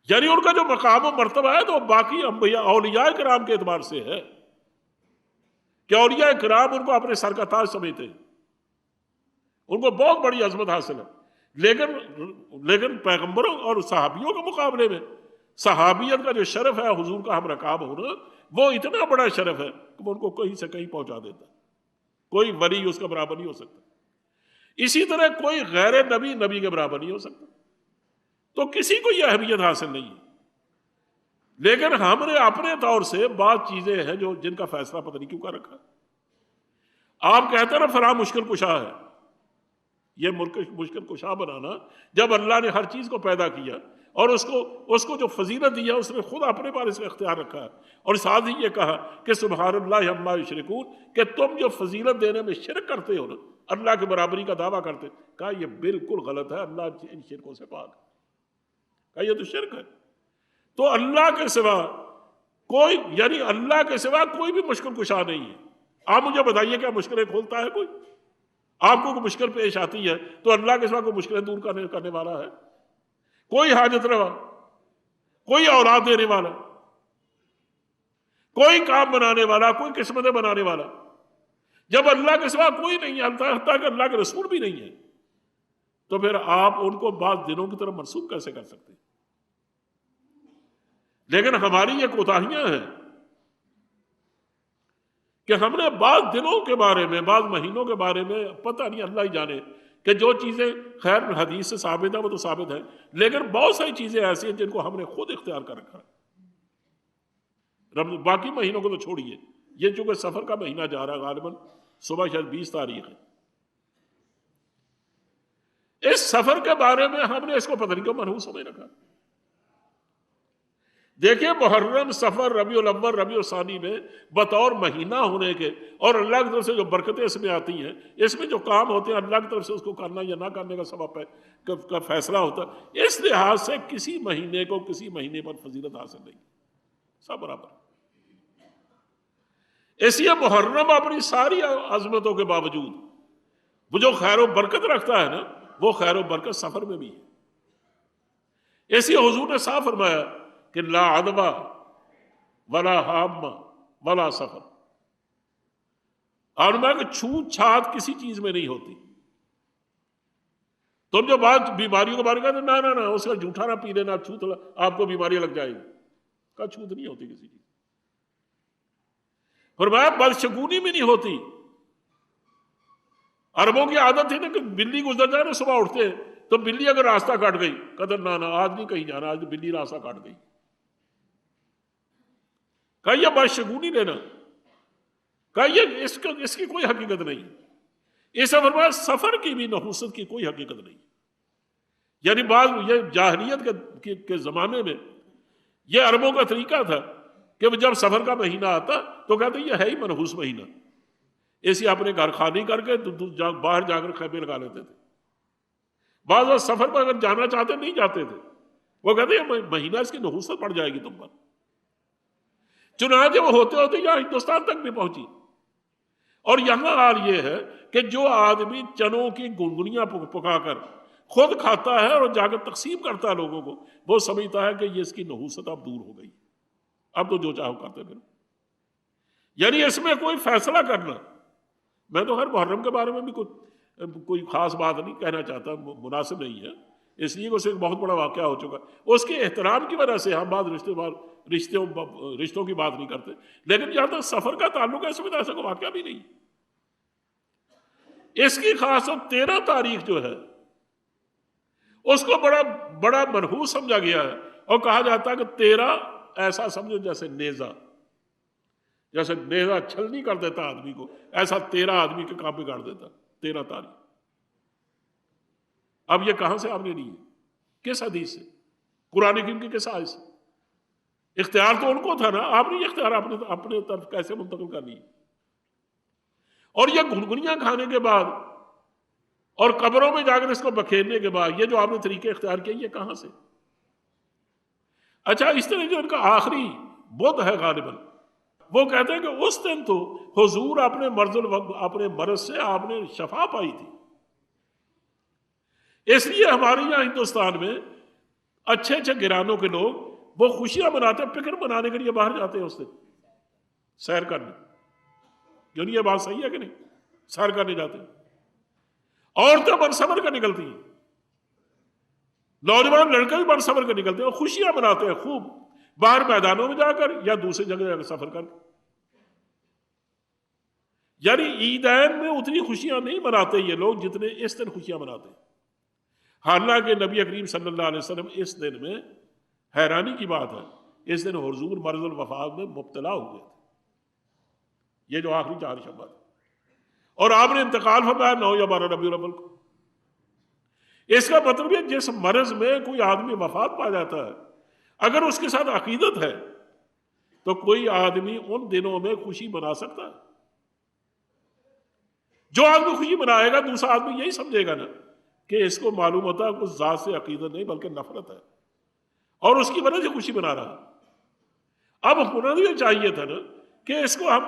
یعنی ان کا جو مقام و مرتبہ ہے تو باقی انبیاء اولیاء کرام کے اعتبار سے ہے کہ اولیاء کرام ان کو اپنے سر کا تاج سمجھتے ہیں، ان کو بہت بڑی عظمت حاصل ہے، لیکن پیغمبروں اور صحابیوں کے مقابلے میں صحابیت کا جو شرف ہے، حضور کا ہم رکاب ہونا، وہ اتنا بڑا شرف ہے کہ وہ ان کو کہیں سے کہیں پہنچا دیتا ہے، کوئی ولی اس کا برابر نہیں ہو سکتا، اسی طرح کوئی غیر نبی نبی کے برابر نہیں ہو سکتا، تو کسی کو یہ اہمیت حاصل نہیں ہے۔ لیکن ہم نے اپنے طور سے بعض چیزیں ہیں جن کا فیصلہ پتہ نہیں کیوں کا رکھا۔ آپ کہتے ہیں نا فلاں مشکل کشا ہے، یہ مشکل کشا بنانا، جب اللہ نے ہر چیز کو پیدا کیا اور اس کو جو فضیلت دی ہے اس نے خود اپنے بارے سے اختیار رکھا ہے، اور ساتھ ہی یہ کہا کہ سبحان اللہ عما یشرکون، کہ تم جو فضیلت دینے میں شرک کرتے ہو نا، اللہ کی برابری کا دعویٰ کرتے، کہا یہ بالکل غلط ہے، اللہ ان شرکوں سے پاک ہے، کہا یہ تو شرک ہے۔ تو اللہ کے سوا کوئی، یعنی اللہ کے سوا کوئی بھی مشکل کشا نہیں ہے۔ آپ مجھے بتائیے کیا مشکلیں کھولتا ہے کوئی؟ آپ کو کوئی مشکل پیش آتی ہے تو اللہ کے سوا کوئی مشکلیں دور کرنے والا ہے؟ کوئی حاجت روا، کوئی اولاد دینے والا، کوئی کام بنانے والا، کوئی قسمتیں بنانے والا، جب اللہ کے سوا کوئی نہیں ہے، حتیٰ کہ اللہ کے رسول بھی نہیں ہے، تو پھر آپ ان کو بعض دنوں کی طرف منسوب کیسے کر سکتے ہیں؟ لیکن ہماری یہ کوتاہیاں ہیں کہ ہم نے بعض دنوں کے بارے میں، بعض مہینوں کے بارے میں پتہ نہیں، اللہ ہی جانے، کہ جو چیزیں خیر حدیث سے ثابت ہیں وہ تو ثابت ہیں، لیکن بہت ساری چیزیں ایسی ہیں جن کو ہم نے خود اختیار کر رکھا ہے۔ باقی مہینوں کو تو چھوڑیے، یہ چونکہ سفر کا مہینہ جا رہا ہے، غالباً صبح شاید 20 تاریخ ہے، اس سفر کے بارے میں ہم نے اس کو پتہ نہیں کیوں منحوس سمجھ رکھا۔ دیکھیں محرم، سفر، ربیع الاول، ربیع الثانی میں بطور مہینہ ہونے کے اور اللہ کی طرف سے جو برکتیں اس میں آتی ہیں، اس میں جو کام ہوتے ہیں اللہ کی طرف سے اس کو کرنا یا نہ کرنے کا سبب کا فیصلہ ہوتا ہے، اس لحاظ سے کسی مہینے کو کسی مہینے پر فضیلت حاصل نہیں، سب برابر۔ اس لیے محرم اپنی ساری عظمتوں کے باوجود وہ جو خیر و برکت رکھتا ہے نا، وہ خیر و برکت سفر میں بھی ہے۔ اس لیے حضور نے صاف فرمایا کہ لا عدوہ ولا حامہ ولا سفر، اور میں کہ چھوت چھات کسی چیز میں نہیں ہوتی۔ تم جو بات بیماریوں کے بارے میں کہتے ہیں، نہ اس کا جھوٹا نہ پی لینا، چھوت آپ کو بیماریاں لگ جائیں گی، کہا چھوت نہیں ہوتی کسی چیز۔ فرمایا بدشگونی میں نہیں ہوتی۔ عربوں کی عادت تھی نا کہ بلی گزر جائے نا، صبح اٹھتے تو بلی اگر راستہ کاٹ گئی، قدر نہ آج نہیں کہیں جانا، آج بلی راستہ کاٹ گئی، کہا یہ بدشگونی لینا، کہا یہ اس کی کوئی حقیقت نہیں۔ اس سے فرمایا سفر کی بھی نحوست کی کوئی حقیقت نہیں۔ یعنی بعض یہ جاہلیت کے زمانے میں یہ عربوں کا طریقہ تھا کہ جب سفر کا مہینہ آتا تو کہتے یہ ہے ہی منحوس مہینہ، ایسے اپنے گھر خالی کر کے باہر جا کر خیمے لگا لیتے تھے۔ بعض وقت سفر پر اگر جانا چاہتے نہیں جاتے تھے، وہ کہتے ہیں مہینہ اس کی نحوست پڑ جائے گی تم پر۔ چنانچہ وہ ہوتے ہوتے یہاں ہندوستان تک بھی پہنچی، اور یہاں حال یہ ہے کہ جو آدمی چنوں کی گنگنیاں پکا کر خود کھاتا ہے اور جا کر تقسیم کرتا ہے لوگوں کو، وہ سمجھتا ہے کہ یہ اس کی نحوست اب دور ہو گئی، اب تو جو چاہو کرتے پھر۔ یعنی اس میں کوئی فیصلہ کرنا، میں تو ہر محرم کے بارے میں بھی کوئی خاص بات نہیں کہنا چاہتا، مناسب نہیں ہے، اس لیے اسے ایک بہت بڑا واقعہ ہو چکا، اس کے احترام کی وجہ سے ہم بعض رشتوں کی بات نہیں کرتے، لیکن جہاں تک سفر کا تعلق ہے اس میں تو ایسا کوئی واقعہ بھی نہیں۔ اس کی خاص 13 تاریخ جو ہے اس کو بڑا منحوس سمجھا گیا ہے، اور کہا جاتا ہے کہ 13 ایسا سمجھو جیسے نیزہ چھلنی کر دیتا آدمی کو، ایسا 13 آدمی کے کام بگاڑ دیتا، 13 تاریخ۔ اب یہ کہاں سے آپ نے لی ہے؟ کس حدیث سے؟ قرآن کریم کی کس آیت سے؟ اختیار تو ان کو تھا نا، آپ نے یہ اختیار اپنے طرف کیسے منتقل کر لی؟ اور یہ گنگنیاں کھانے کے بعد اور قبروں میں جا کر اس کو بکھیرنے کے بعد یہ جو آپ نے طریقے اختیار کیے، یہ کہاں سے؟ اچھا، اس طرح جو ان کا آخری بدھ ہے غالباً، وہ کہتے ہیں کہ اس دن تو حضور اپنے مرض سے آپ نے شفا پائی تھی. اس لیے ہمارے یہاں ہندوستان میں اچھے اچھے گرانوں کے لوگ وہ خوشیاں مناتے ہیں، پکن منانے کے لیے باہر جاتے ہیں اس دن سیر کرنے. کیوں نہیں؟ یہ بات صحیح ہے کہ نہیں؟ سیر کرنے جاتے ہیں. عورتیں برصبر کر نکلتی ہیں، نوجوان لڑکے بھی برصبر کر نکلتے ہیں اور خوشیاں مناتے ہیں خوب، باہر میدانوں میں جا کر یا دوسری جگہ جا کر سفر کر. یعنی عیدین میں اتنی خوشیاں نہیں مناتے یہ لوگ جتنے اس دن خوشیاں مناتے ہیں. حالانکہ نبی کریم صلی اللہ علیہ وسلم اس دن میں، حیرانی کی بات ہے، اس دن حضور مرض الوفات میں مبتلا ہوئے تھے. یہ جو آخری 4 شب تھے، اور آپ نے انتقال فرمایا 9 یا 12 ربیع الاول کو. اس کا مطلب ہے جس مرض میں کوئی آدمی وفات پا جاتا ہے، اگر اس کے ساتھ عقیدت ہے تو کوئی آدمی ان دنوں میں خوشی منا سکتا ہے. جو آدمی خوشی منائے گا دوسرا آدمی یہی سمجھے گا نا کہ اس کو معلوم ہوتا ہے کہ اس ذات سے عقیدت نہیں بلکہ نفرت ہے، اور اس کی وجہ سے خوشی منا رہا. اب ہونا یہ چاہیے تھا نا کہ اس کو ہم،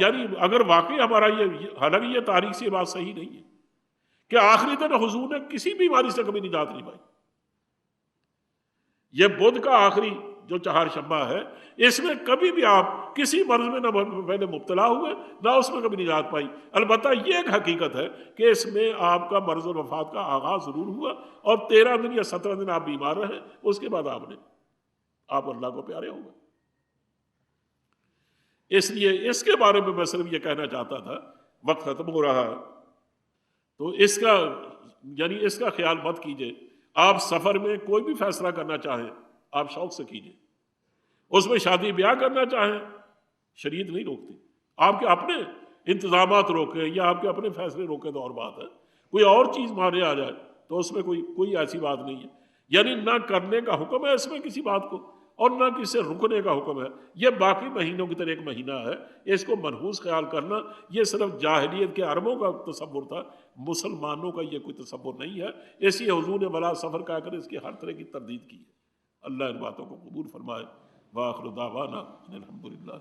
یعنی اگر واقعی ہمارا یہ، حالانکہ یہ تاریخ سے بات صحیح نہیں ہے کہ آخری دن حضور نے کسی بیماری سے کبھی نجات نہیں پائی. یہ بدھ کا آخری جو 4 شبہ ہے، اس میں کبھی بھی آپ کسی مرض میں نہ پہلے مبتلا ہوئے نہ اس میں کبھی نجات پائی. البتہ یہ ایک حقیقت ہے کہ اس میں آپ کا مرض الوفات کا آغاز ضرور ہوا، اور 13 دن یا 17 دن آپ بیمار رہے، اس کے بعد آپ اللہ کو پیارے ہو گئے. اس لیے اس کے بارے میں میں صرف یہ کہنا چاہتا تھا، وقت ختم ہو رہا ہے تو اس کا خیال مت کیجئے. آپ سفر میں کوئی بھی فیصلہ کرنا چاہیں آپ شوق سے کیجئے. اس میں شادی بیاہ کرنا چاہیں شریعت نہیں روکتی. آپ کے اپنے انتظامات روکیں یا آپ کے اپنے فیصلے روکیں تو اور بات ہے. کوئی اور چیز مانے آ جائے تو اس میں کوئی ایسی بات نہیں ہے. یعنی نہ کرنے کا حکم ہے اس میں کسی بات کو، اور نہ کسی سے رکنے کا حکم ہے. یہ باقی مہینوں کی طرح ایک مہینہ ہے، اس کو منحوس خیال کرنا یہ صرف جاہلیت کے عربوں کا تصور تھا، مسلمانوں کا یہ کوئی تصور نہیں ہے. اس لیے حضور نے بلا سفر کہہ کر اس کی ہر طرح کی تردید کی ہے. اللہ ان باتوں کو قبول فرمائے. وآخر دعوانا الحمدللہ.